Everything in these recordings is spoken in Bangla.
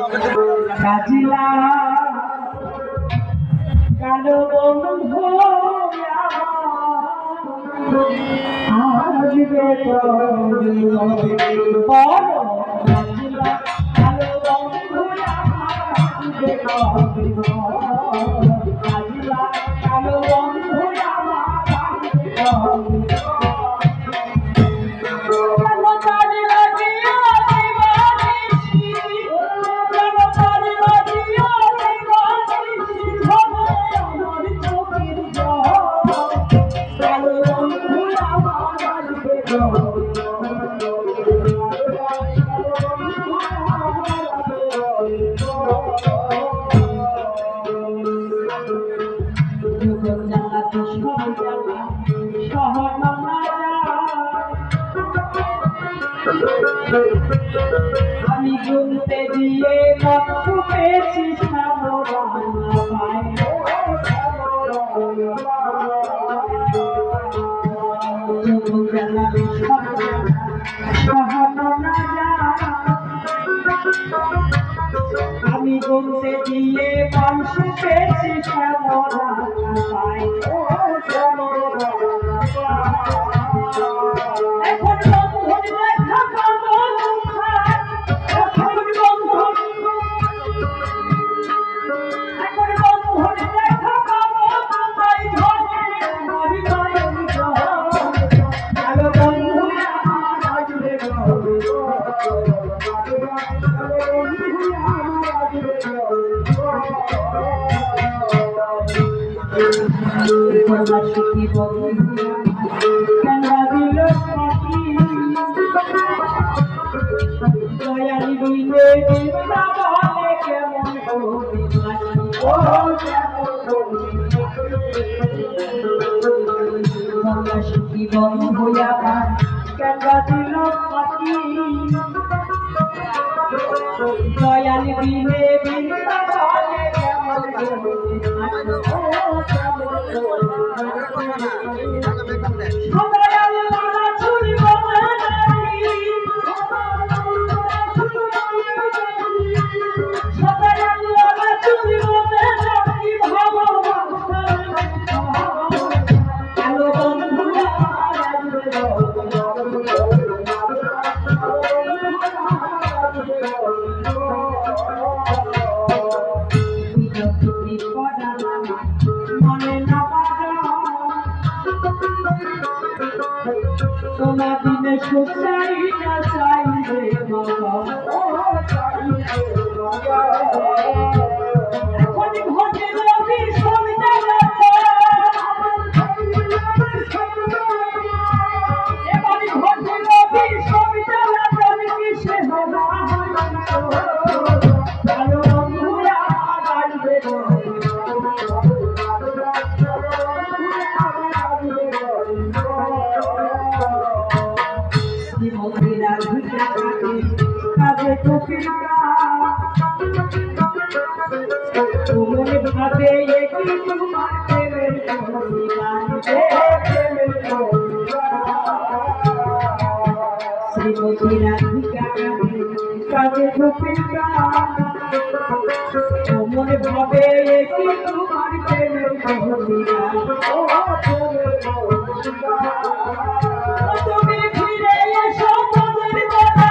কাজিলা কালো বন্ধু আজ আমি গুনতে দিয়ে কত পেয়েছি আমি গুনতে দিয়ে মাংস পেয়েছি দয়ালি দিলে তোমার দিনে সোচাই না চাইবে এখন ঘটে রবি সন্ধ্যাতে এবার ঘটে রবি সন্ধ্যাতে আমি কিসে হবা ভালো বন্ধুরা বাড়বে মনে ভাবে শ্রীমতী রাধিকা কাজে ঢুকিকা মনে ভাবে তোমার প্রেমের কবিতা তুমি ফিরে এসো মনের কথা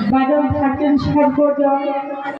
Madam Captain Shadboard